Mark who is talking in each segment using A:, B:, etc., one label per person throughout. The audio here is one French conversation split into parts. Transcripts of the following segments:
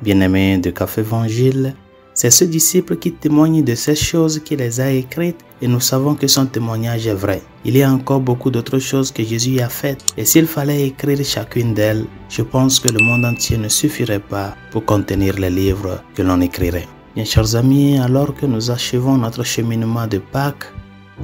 A: Bien-aimés de Café Évangile, c'est ce disciple qui témoigne de ces choses qui les a écrites et nous savons que son témoignage est vrai. Il y a encore beaucoup d'autres choses que Jésus a faites et s'il fallait écrire chacune d'elles, je pense que le monde entier ne suffirait pas pour contenir les livres que l'on écrirait. Bien chers amis, alors que nous achevons notre cheminement de Pâques,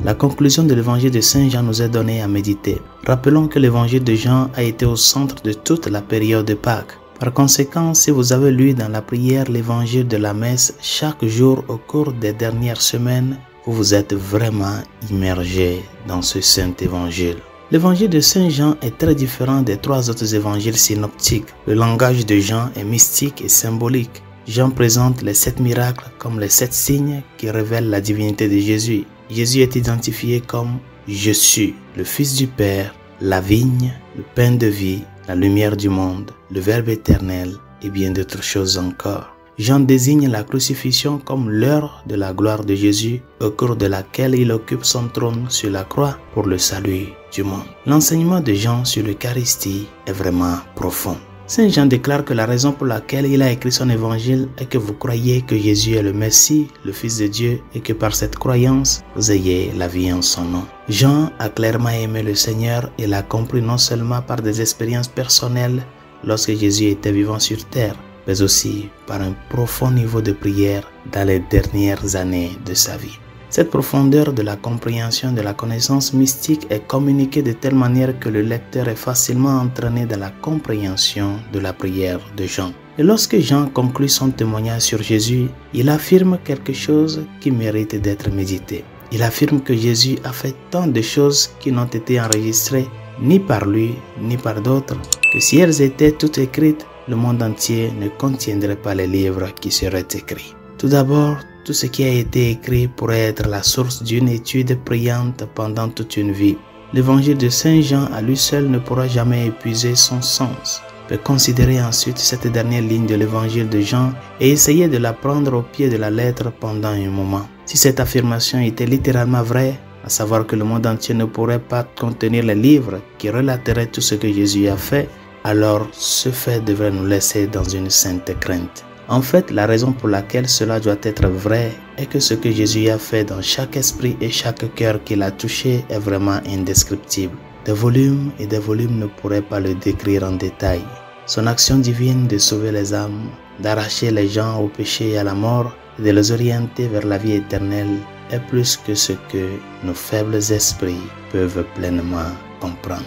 A: la conclusion de l'évangile de Saint Jean nous est donnée à méditer. Rappelons que l'évangile de Jean a été au centre de toute la période de Pâques. Par conséquent, si vous avez lu dans la prière l'évangile de la messe chaque jour au cours des dernières semaines, vous vous êtes vraiment immergé dans ce saint évangile. L'évangile de Saint Jean est très différent des trois autres évangiles synoptiques. Le langage de Jean est mystique et symbolique. Jean présente les 7 miracles comme les 7 signes qui révèlent la divinité de Jésus. Jésus est identifié comme « Je suis, le Fils du Père, la vigne, le pain de vie, la lumière du monde, le Verbe éternel et bien d'autres choses encore. » Jean désigne la crucifixion comme l'heure de la gloire de Jésus au cours de laquelle il occupe son trône sur la croix pour le salut du monde. L'enseignement de Jean sur l'Eucharistie est vraiment profond. Saint Jean déclare que la raison pour laquelle il a écrit son évangile est que vous croyez que Jésus est le Messie, le Fils de Dieu, et que par cette croyance, vous ayez la vie en son nom. Jean a clairement aimé le Seigneur et l'a compris non seulement par des expériences personnelles lorsque Jésus était vivant sur terre, mais aussi par un profond niveau de prière dans les dernières années de sa vie. Cette profondeur de la compréhension de la connaissance mystique est communiquée de telle manière que le lecteur est facilement entraîné dans la compréhension de la prière de Jean. Et lorsque Jean conclut son témoignage sur Jésus, il affirme quelque chose qui mérite d'être médité. Il affirme que Jésus a fait tant de choses qui n'ont été enregistrées ni par lui ni par d'autres, que si elles étaient toutes écrites, le monde entier ne contiendrait pas les livres qui seraient écrits. Tout d'abord, tout ce qui a été écrit pourrait être la source d'une étude brillante pendant toute une vie. L'évangile de Saint Jean à lui seul ne pourra jamais épuiser son sens. Mais considérez ensuite cette dernière ligne de l'évangile de Jean et essayez de la prendre au pied de la lettre pendant un moment. Si cette affirmation était littéralement vraie, à savoir que le monde entier ne pourrait pas contenir les livres qui relateraient tout ce que Jésus a fait, alors ce fait devrait nous laisser dans une sainte crainte. En fait, la raison pour laquelle cela doit être vrai est que ce que Jésus a fait dans chaque esprit et chaque cœur qu'il a touché est vraiment indescriptible. Des volumes et des volumes ne pourraient pas le décrire en détail. Son action divine de sauver les âmes, d'arracher les gens au péché et à la mort, et de les orienter vers la vie éternelle est plus que ce que nos faibles esprits peuvent pleinement comprendre.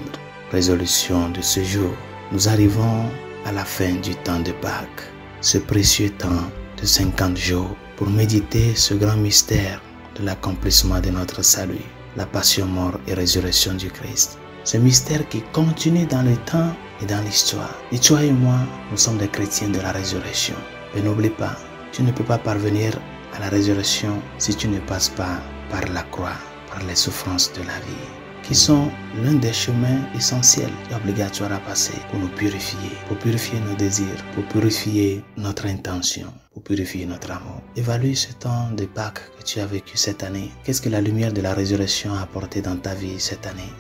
A: Résolution de ce jour. Nous arrivons à la fin du temps de Pâques. Ce précieux temps de 50 jours pour méditer ce grand mystère de l'accomplissement de notre salut, la passion, mort et résurrection du Christ. Ce mystère qui continue dans le temps et dans l'histoire. Et toi et moi, nous sommes des chrétiens de la résurrection. Et n'oublie pas, tu ne peux pas parvenir à la résurrection si tu ne passes pas par la croix, par les souffrances de la vie, qui sont l'un des chemins essentiels et obligatoires à passer pour nous purifier, pour purifier nos désirs, pour purifier notre intention, pour purifier notre amour. Évalue ce temps de Pâques que tu as vécu cette année. Qu'est-ce que la lumière de la résurrection a apporté dans ta vie cette année?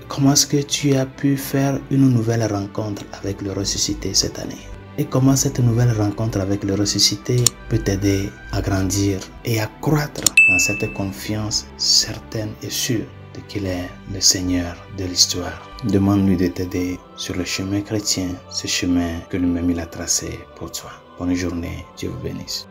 A: Comment est-ce que tu as pu faire une nouvelle rencontre avec le ressuscité cette année? Et comment cette nouvelle rencontre avec le ressuscité peut t'aider à grandir et à croître dans cette confiance certaine et sûre qu'il est le Seigneur de l'histoire. Demande-lui de t'aider sur le chemin chrétien, ce chemin que lui-même il a tracé pour toi. Bonne journée, Dieu vous bénisse.